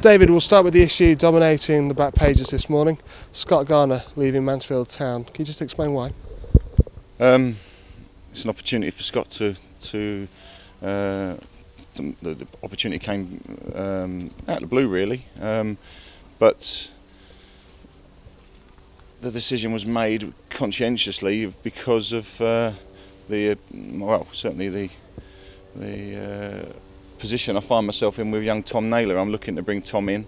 David, we'll start with the issue dominating the back pages this morning. Scott Garner leaving Mansfield Town. Can you just explain why? It's an opportunity for Scott the opportunity came out of the blue, really, but the decision was made conscientiously because of certainly the position I find myself in with young Tom Naylor. I'm looking to bring Tom in.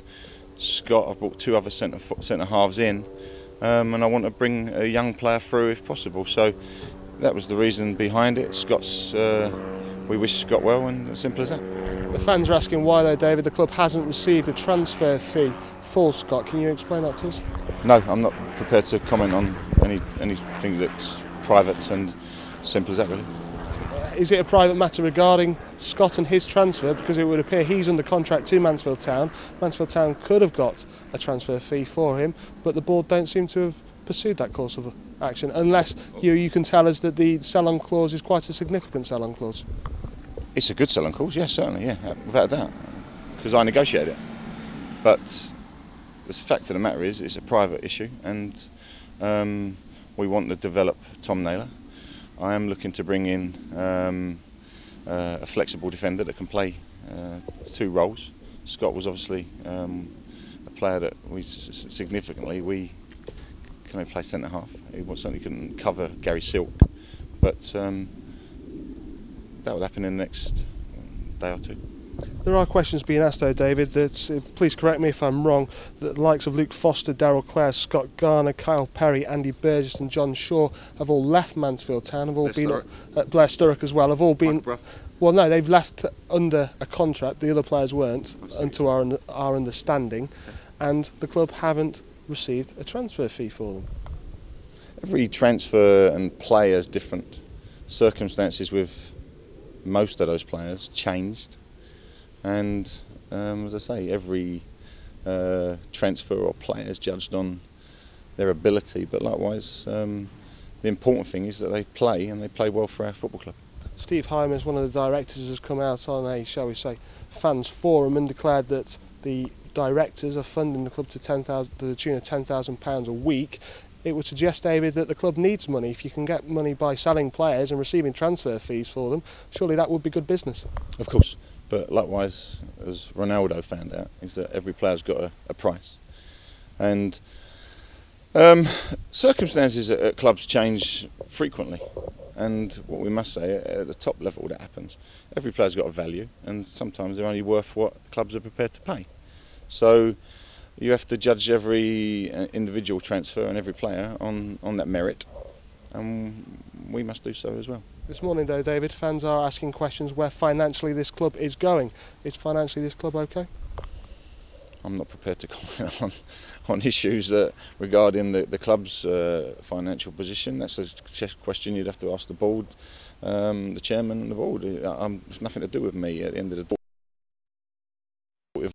Scott, I've brought two other centre halves in, and I want to bring a young player through if possible. So that was the reason behind it. We wish Scott well, and as simple as that. The fans are asking why, though, David, the club hasn't received a transfer fee for Scott. Can you explain that to us? No, I'm not prepared to comment on anything that's private, and simple as that, really. Is it a private matter regarding Scott and his transfer? Because it would appear he's under contract to Mansfield Town. Mansfield Town could have got a transfer fee for him, but the board don't seem to have pursued that course of action, unless you can tell us that the sell-on clause is quite a significant sell-on clause. It's a good sell-on clause, yes, certainly, yeah, without a doubt, because I negotiated it. But the fact of the matter is, it's a private issue, and we want to develop Tom Naylor. I am looking to bring in a flexible defender that can play two roles. Scott was obviously a player that we can only play centre half. He certainly couldn't cover Gary Silk, but that will happen in the next day or two. There are questions being asked, though, David, that, please correct me if I'm wrong, that the likes of Luke Foster, Darryl Clare, Scott Garner, Kyle Perry, Andy Burgess and John Shaw have all left Mansfield Town, have all been at Blair Sturrock as well, have all been... Well, no, they've left under a contract, the other players weren't, unto our understanding, and the club haven't received a transfer fee for them. Every transfer and player is different. Circumstances with most of those players changed, and as I say, every transfer or player is judged on their ability, but likewise the important thing is that they play, and they play well for our football club. Steve Hyman, one of the directors, has come out on a, shall we say, fans forum and declared that the directors are funding the club to the tune of £10,000 a week. It would suggest, David, that the club needs money. If you can get money by selling players and receiving transfer fees for them, surely that would be good business. Of course, but likewise, as Ronaldo found out, is that every player's got a price. And circumstances at clubs change frequently. And what we must say, at the top level that happens, every player's got a value, and sometimes they're only worth what clubs are prepared to pay. So you have to judge every individual transfer and every player on that merit, and we must do so as well. This morning, though, David, fans are asking questions where financially this club is going. Is financially this club okay? I'm not prepared to comment on issues regarding the club's financial position. That's a question you'd have to ask the board, the chairman and the board. It's nothing to do with me at the end of the day. With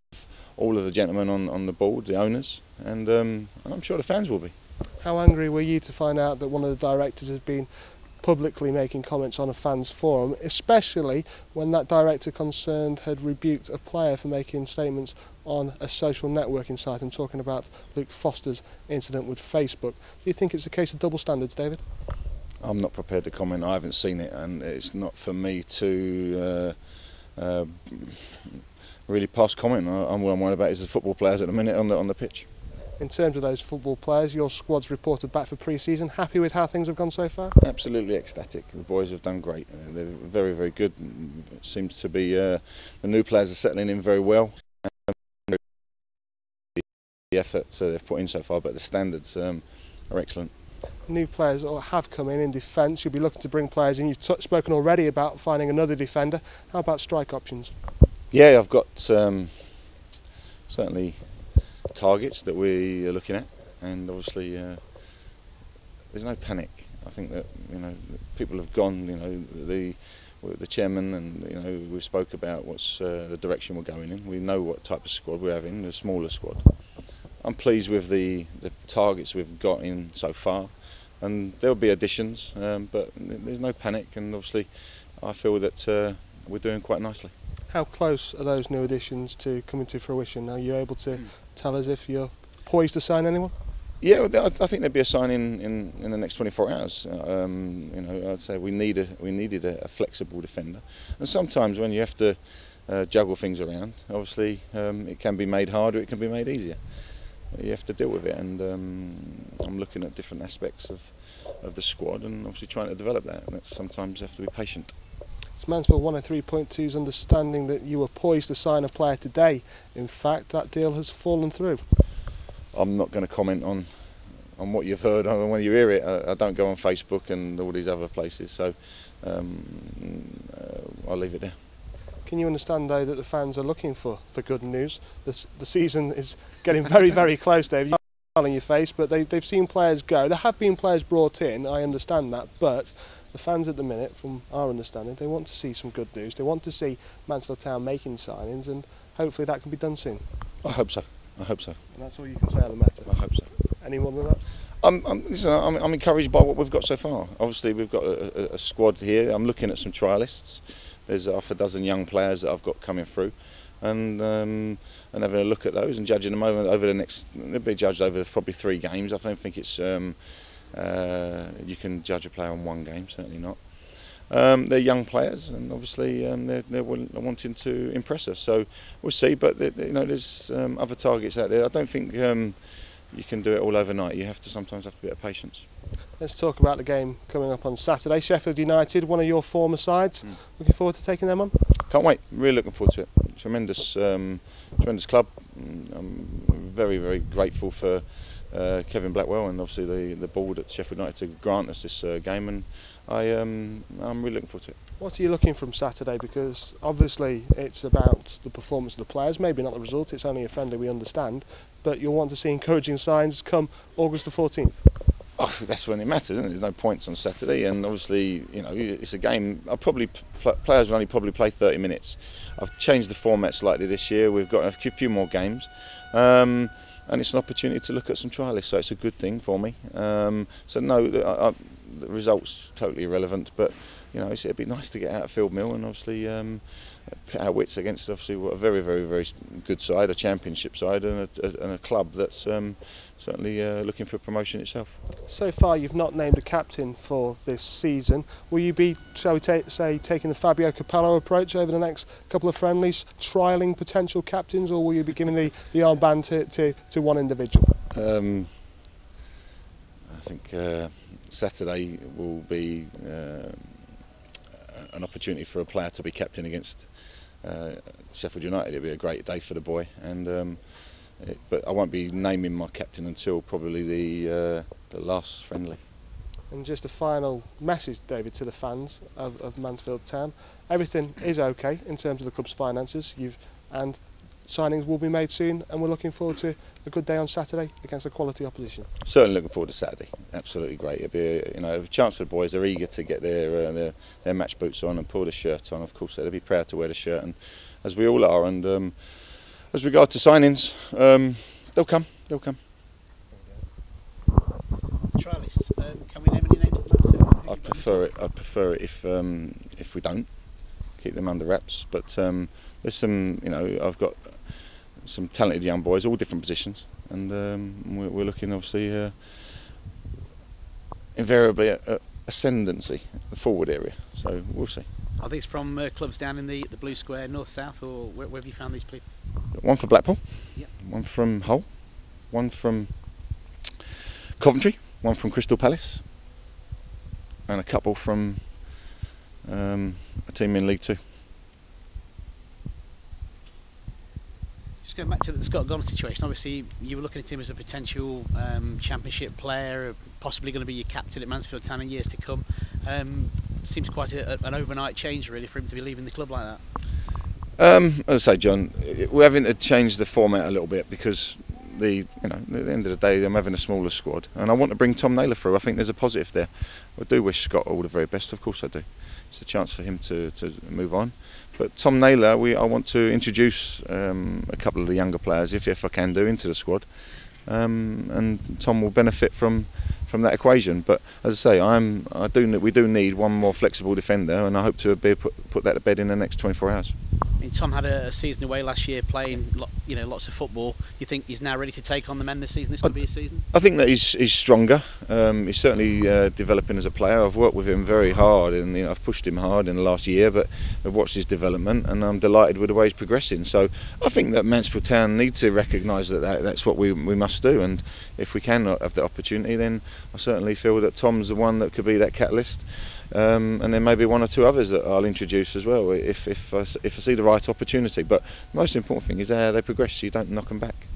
all of the gentlemen on the board, the owners, and I'm sure the fans will be. How angry were you to find out that one of the directors has been publicly making comments on a fans forum, especially when that director concerned had rebuked a player for making statements on a social networking site? I'm talking about Luke Foster's incident with Facebook. Do you think it's a case of double standards, David? I'm not prepared to comment. I haven't seen it, and it's not for me to really pass comment. What I'm worried about is the football players at the minute on the pitch. In terms of those football players, your squad's reported back for pre-season. Happy with how things have gone so far? Absolutely ecstatic. The boys have done great. They're very, very good. It seems to be the new players are settling in very well. The effort they've put in so far, but the standards are excellent. New players have come in defence. You'll be looking to bring players in. You've spoken already about finding another defender. How about strike options? Yeah, I've got certainly targets that we are looking at, and obviously there's no panic. I think that people have gone. The chairman and we spoke about what's the direction we're going in. We know what type of squad we're having, the smaller squad. I'm pleased with the targets we've got in so far, and there'll be additions, but there's no panic, and obviously I feel that we're doing quite nicely. How close are those new additions to coming to fruition? Are you able to tell us if you're poised to sign anyone? Yeah, I think there'd be a signing in the next 24 hours. I'd say we needed a flexible defender, and sometimes when you have to juggle things around, obviously it can be made harder, it can be made easier. You have to deal with it, and I'm looking at different aspects of the squad, and obviously trying to develop that. And that's sometimes you have to be patient. It's Mansfield 103.2's understanding that you were poised to sign a player today. In fact, that deal has fallen through. I'm not going to comment on what you've heard. When you hear it, I don't go on Facebook and all these other places, so I'll leave it there. Can you understand, though, that the fans are looking for good news? The season is getting very, very close, Dave. You're smiling your face, but they've seen players go. There have been players brought in, I understand that, but the fans at the minute, from our understanding, they want to see some good news. They want to see Mansfield Town making signings, and hopefully that can be done soon. I hope so. I hope so. And that's all you can say on the matter? I hope so. Any more than that? I'm encouraged by what we've got so far. Obviously, we've got a squad here. I'm looking at some trialists. There's half a dozen young players that I've got coming through, and having a look at those and judging them over the next. They'll be judged over probably 3 games. I don't think it's you can judge a player on 1 game. Certainly not. They're young players, and obviously they're wanting to impress us. So we'll see. But there's other targets out there. I don't think you can do it all overnight. You sometimes have to be a bit of patience. Let's talk about the game coming up on Saturday. Sheffield United, one of your former sides. Looking forward to taking them on? Can't wait. Really looking forward to it. Tremendous club. I'm very, very grateful for Kevin Blackwell and obviously the board at Sheffield United to grant us this game, and I'm really looking forward to it. What are you looking from Saturday? Because obviously it's about the performance of the players, maybe not the result, it's only a friendly, we understand, but you'll want to see encouraging signs come August the 14th. Oh, that's when it matters, isn't it? There's no points on Saturday, and obviously, it's a game. Players will only probably play 30 minutes. I've changed the format slightly this year. We've got a few more games, and it's an opportunity to look at some trialists. So it's a good thing for me. So no, the results totally irrelevant, but it'd be nice to get out of Field Mill and obviously put our wits against obviously a very, very, very good side, a championship side, and a club that's certainly looking for promotion itself. So far you've not named a captain for this season. Will you be, shall we say, taking the Fabio Capello approach over the next couple of friendlies, trialling potential captains, or will you be giving the armband to one individual? I think Saturday will be an opportunity for a player to be captain against Sheffield United. It'll be a great day for the boy, and but I won't be naming my captain until probably the last friendly. And just a final message, David, to the fans of Mansfield Town. Everything is okay in terms of the club's finances, and signings will be made soon, and we're looking forward to a good day on Saturday against a quality opposition. Certainly looking forward to Saturday. Absolutely great. It'll be a chance for the boys. They're eager to get their match boots on and pull the shirt on. Of course, they'll be proud to wear the shirt, and as we all are. And as regard to signings, they'll come. They'll come. Trialists. Can we name any names at the moment? I'd prefer it if we don't keep them under wraps. But there's some. I've got some talented young boys, all different positions, and we're looking obviously invariably at ascendancy, the forward area. So we'll see. Are these from clubs down in the Blue Square, north, south, or where have you found these people? One from Blackpool, yep. One from Hull, one from Coventry, one from Crystal Palace, and a couple from a team in League Two. Just going back to the Scott Garner situation, obviously you were looking at him as a potential championship player, possibly going to be your captain at Mansfield Town in years to come. Seems quite an overnight change really for him to be leaving the club like that. As I say, John, we're having to change the format a little bit because at the end of the day, I'm having a smaller squad, and I want to bring Tom Naylor through. I think there's a positive there. I do wish Scott all the very best, of course I do. It's a chance for him to move on. But Tom Naylor, I want to introduce a couple of the younger players, if I can do, into the squad, and Tom will benefit from that equation. But as I say, we do need one more flexible defender, and I hope to put that to bed in the next 24 hours. think Tom had a season away last year playing lots of football. Do you think he's now ready to take on the men this season? This could be his season? I think that he's stronger. He's certainly developing as a player. I've worked with him very hard, and I've pushed him hard in the last year, but I've watched his development, and I'm delighted with the way he's progressing. So I think that Mansfield Town need to recognise that's what we must do, and if we can have the opportunity, then I certainly feel that Tom's the one that could be that catalyst. And then maybe one or two others that I'll introduce as well if I see the right opportunity. But the most important thing is they progress, you don't knock them back.